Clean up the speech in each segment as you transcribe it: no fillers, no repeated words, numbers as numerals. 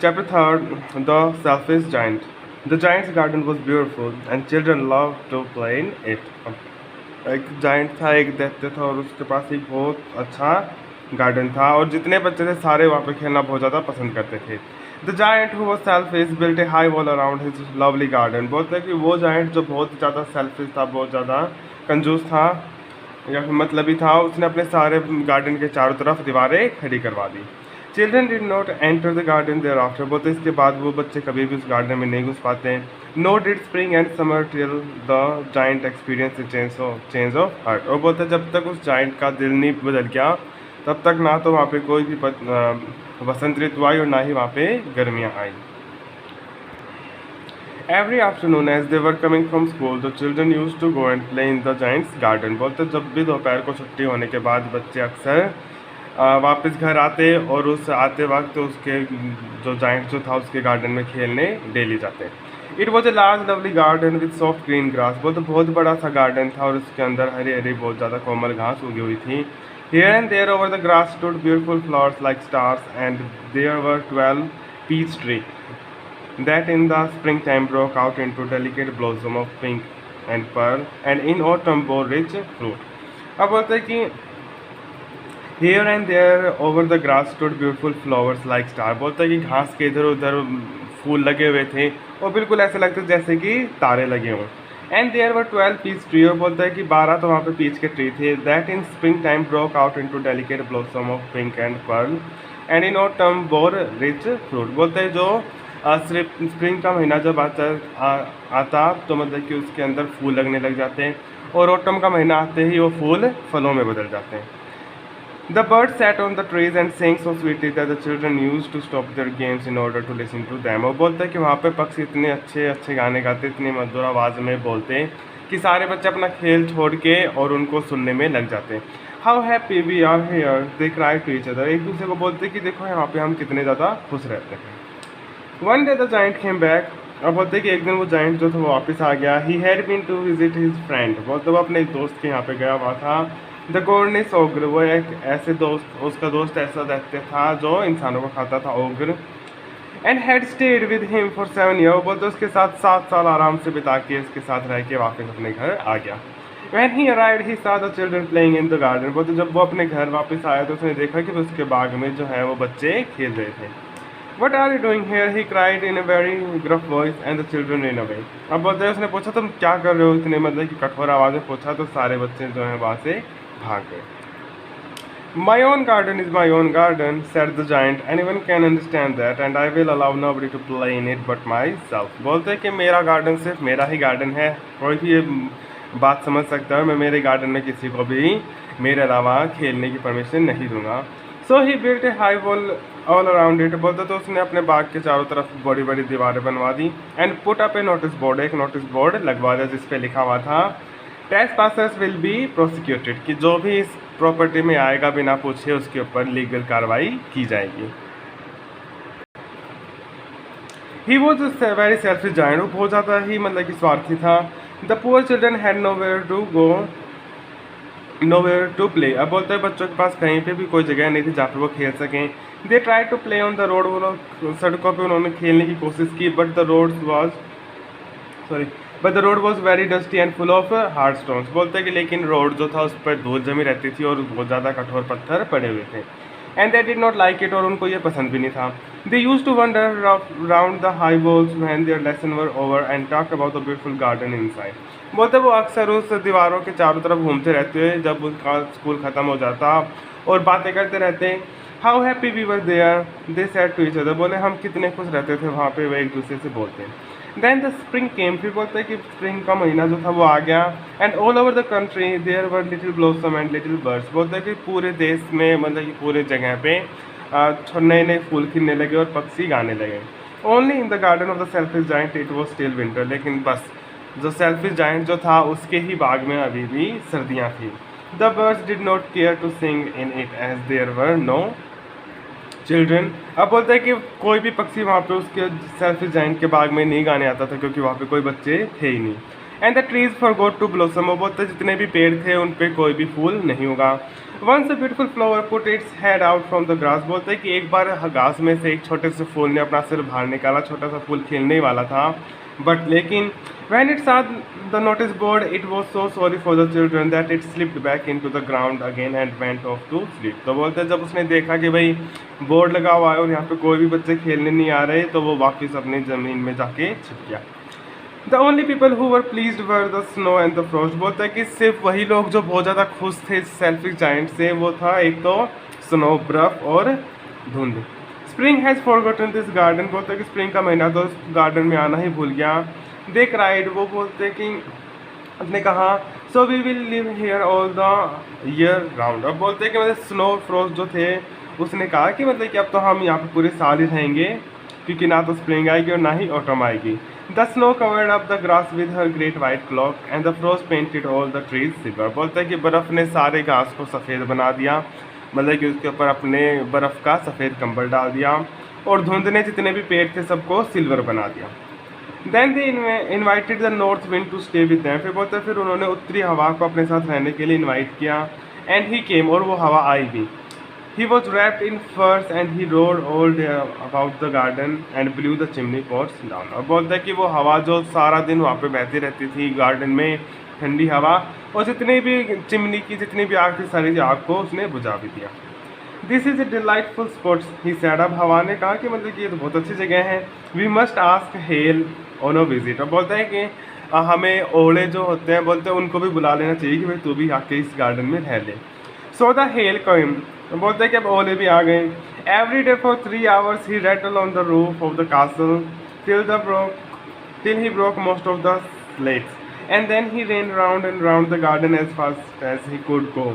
Chapter 3. The Selfish Giant. The giant's garden was beautiful and children loved to play in it. एक giant था, एक दैत्य था और उसके पास एक बहुत अच्छा गार्डन था और जितने बच्चे थे सारे वहाँ पे खेलना बहुत ज़्यादा पसंद करते थे. The giant who was selfish built a high wall around his lovely garden. बोलते हैं कि वो जाइंट जो बहुत ज़्यादा सेल्फिश था, बहुत ज़्यादा कंजूस था या फिर मतलबी था, उसने अपने सारे गार्डन के चारों तरफ दीवारें खड़ी करवा दी. Children did not enter the garden there after. बोलते इसके बाद वो बच्चे कभी भी उस गार्डन में नहीं घुस पाते हैं. No did spring and summer till the giant experience change of heart. और बोलते जब तक उस जाइंट का दिल नहीं बदल गया तब तक ना तो वहाँ पे कोई भी वसंत ऋतु आई और ना ही वहाँ पे गर्मियाँ आई. Every afternoon as they were coming from school, the children used to go and play in the giant's garden. बोलते जब भी दोपहर को छुट्टी होने के बाद बच्चे अक्सर वापस घर आते और उस आते वक्त उसके जो जाइंट जो था उसके गार्डन में खेलने डेली जाते. It was a large lovely garden with soft green grass. बोलते बहुत बड़ा सा गार्डन था और उसके अंदर हरी हरी बहुत ज़्यादा कोमल घास उगी हुई थी. Here and there over the grass stood beautiful flowers like stars, and there were 12 peach trees that in the springtime broke out into delicate blossom of pink and pearl, and in autumn bore rich fruit. अब बोलते हैं कि here and there over the grass stood beautiful flowers like star. बोलता है कि घास के इधर उधर फूल लगे हुए थे और बिल्कुल ऐसे लगते जैसे कि तारे लगे हों. And there were 12 peach tree. और बोलता है कि 12 तो वहाँ पे पीच के ट्री थे. That in spring time broke out into delicate blossom of pink and pearl, and in autumn bore rich fruit. बोलते हैं जो स्प्रिंग का महीना जब आता तो मतलब कि उसके अंदर फूल लगने लग जाते हैं और ऑटम का महीना आते ही वो फूल फलों में बदल जाते हैं. The birds sat on the trees and sang so sweetly that the children used to stop their games in order to listen to them. और बोलता है कि वहाँ पे पक्षी इतने अच्छे अच्छे गाने गाते, इतनी मधुर आवाज़ में बोलते हैं कि सारे बच्चे अपना खेल छोड़ के और उनको सुनने में लग जाते हैं. How happy we are here, they cried to each other. एक दूसरे को बोलते कि देखो यहाँ पे हम कितने ज़्यादा खुश रहते हैं. One day the giant came back. और बोलते कि एक दिन वो जाइंट जो था वो वापस आ गया. He had been to visit his friend. बोलते वो अपने एक दोस्त के यहाँ पे गया हुआ था. द गोर्निस ओग्र. वो एक ऐसे दोस्त, उसका दोस्त ऐसा दैत्य था जो इंसानों को खाता था, ogre. And had stayed with him for 7 year. बोलते उसके साथ 7 साल आराम से बिता के उसके साथ रह के वापस अपने घर आ गया. When he arrived, he saw the children playing in the garden. बोलते जब वो अपने घर वापस आया तो उसने देखा कि उसके बाग में जो है वो बच्चे खेल रहे थे. What are you doing here? He cried in a very gruff voice, and the children ran away. अब बोलते उसने पूछा तुम क्या कर रहे हो, इतने मतलब कि कठोर आवाज़ में पूछा तो सारे बच्चे जो हैं वहाँ से भाग गए. My own garden is my own garden, said the giant. Anyone can understand that, and I will allow nobody to play in it but myself. बोलते हैं कि मेरा गार्डन सिर्फ मेरा ही गार्डन है, कोई भी ये बात समझ सकता है. मैं मेरे गार्डन में किसी को भी मेरे अलावा खेलने की परमिशन नहीं दूंगा. So he built a high wall all around it. बोलते तो उसने अपने बाग के चारों तरफ बड़ी बड़ी दीवारें बनवा दी. And put up a notice board. एक नोटिस बोर्ड लगवा दिया जिस पे लिखा हुआ था ट्रेसपासर्स विल बी प्रोसिक्यूटेड, कि जो भी इस प्रॉपर्टी में आएगा बिना पूछे उसके ऊपर लीगल कार्रवाई की जाएगी. He was very selfish giant. वो बहुत ज़्यादा ही मतलब कि स्वार्थी था. The poor children had nowhere to go, nowhere to play. अब बोलते हैं बच्चों के पास कहीं पे भी कोई जगह नहीं थी जहाँ पर वो खेल सकें. They try to play on the road. वो लोग सड़कों पे उन्होंने खेलने की कोशिश की. But the road was very dusty and full of hard stones. बोलते हैं कि लेकिन रोड जो था उस पर धूल जमी रहती थी और बहुत ज़्यादा कठोर पत्थर पड़े हुए थे. And they did not like it. और उनको ये पसंद भी नहीं था. They use to wander round the high walls when their lesson were over and talk about the beautiful garden inside. बोलते वो अक्सर उस दीवारों के चारों तरफ घूमते रहते हैं जब उनका स्कूल ख़त्म हो जाता और बातें करते रहते हैं. How happy we were there, they said to each other. बोले हम कितने खुश रहते थे वहाँ पे, वो एक दूसरे से बोलते हैं. देन द स्प्रिंग केम. फिर बोलते हैं कि स्प्रिंग का महीना जो था वो आ गया. And all over the country there were little blossom and little birds. बोलते हैं कि पूरे देश में मतलब कि पूरे जगह पे नए नए फूल खिलने लगे और पक्षी गाने लगे. Only in the garden of the selfish giant it was still winter. लेकिन बस जो सेल्फिश जाइंट जो था उसके ही बाग में अभी भी सर्दियाँ थी. The birds did not care to sing in it as there were no children. अब बोलते हैं कि कोई भी पक्षी वहाँ पे उसके सेल्फिश जाइंट के बाग में नहीं गाने आता था क्योंकि वहाँ पे कोई बच्चे थे ही नहीं. And the trees forgot to blossom, वो बोलते जितने भी पेड़ थे उन पे कोई भी फूल नहीं होगा। Once a beautiful flower put its head out from the grass, बोलते हैं कि एक बार घास में से एक छोटे से फूल ने अपना सिर बाहर निकाला, छोटा सा फूल खिलने वाला था, बट लेकिन when it saw the notice board it was so sorry for the children that it slipped back into the ground again and went off to sleep। तो बोलते हैं जब उसने देखा कि भाई बोर्ड लगा हुआ है और यहाँ पे कोई भी बच्चे खेलने नहीं आ रहे, तो वो वापस अपनी ज़मीन में जाके छिप गया। The only people who were pleased were the snow and the Frost, बोलता है कि सिर्फ वही लोग जो बहुत ज़्यादा खुश थे सेल्फिश जाइंट से, वो था एक तो स्नो बर्फ और धुंध। Spring has forgotten this garden, बोलता है कि स्प्रिंग का महीना तो गार्डन में आना ही भूल गया। दे क्राइड, वो बोलते कि उसने कहा so we will live here all the year round. अब बोलते हैं कि मतलब स्नो फ्रोस्ट जो थे उसने कहा कि मतलब कि अब तो हम यहाँ पे पूरे साल ही रहेंगे, क्योंकि ना तो स्प्रिंग आएगी और ना ही ऑटम आएगी। The snow covered up the grass with her great white clock and the frost painted all the trees silver, बोलते हैं कि बर्फ़ ने सारे घास को सफ़ेद बना दिया, मतलब कि उसके ऊपर अपने बर्फ़ का सफ़ेद कंबल डाल दिया, और धुंध ने जितने भी पेड़ थे सबको सिल्वर बना दिया। Then they invited the north wind to stay with them, फिर बोलते फिर उन्होंने उत्तरी हवा को अपने साथ रहने के लिए इन्वाइट किया। एंड ही केम, और वो हवा आई भी। ही वॉज रैप्ड इन फर्स and he road all day about the garden and blue the chimney pots down, और बोलता है कि वो हवा जो सारा दिन वहाँ पे बहती रहती थी गार्डन में, ठंडी हवा, और जितनी भी चिमनी की जितनी भी आग थी सारी आग को उसने बुझा भी दिया। This is a delightful spots he sad, अब हवा ने कहा कि मतलब कि ये तो बहुत अच्छी जगह है। We must ask hail on a visit, अब बोलता है कि हमें ओले जो होते हैं बोलते हैं उनको भी बुला लेना चाहिए कि भाई तू भी आके इस गार्डन में रह ले। सो द हेल कम, बोलते हैं कि अब ओले भी आ गए। Every day for 3 hours he Ratle on the roof of the castle till he broke most of the slates and then he ran round and round the garden as fast as he could go।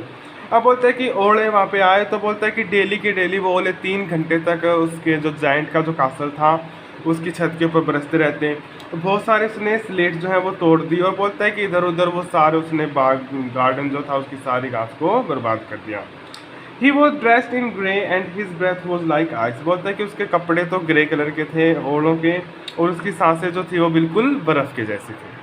अब बोलते हैं कि ओले वहाँ पे आए, तो बोलता है कि डेली के डेली वो ओले 3 घंटे तक उसके जो जाइंट का जो कासल था उसकी छत के ऊपर बरसते रहते हैं। तो बहुत सारे उसने स्लेट जो है वो तोड़ दी, और बोलता है कि इधर उधर वो सारे उसने बाग गार्डन जो था उसकी सारी घास को बर्बाद कर दिया। He was dressed in grey and his breath was like ice, बोलता है कि उसके कपड़े तो ग्रे कलर के थे ओलों के, और उसकी सांसें जो थी वो बिल्कुल बर्फ़ के जैसी थी।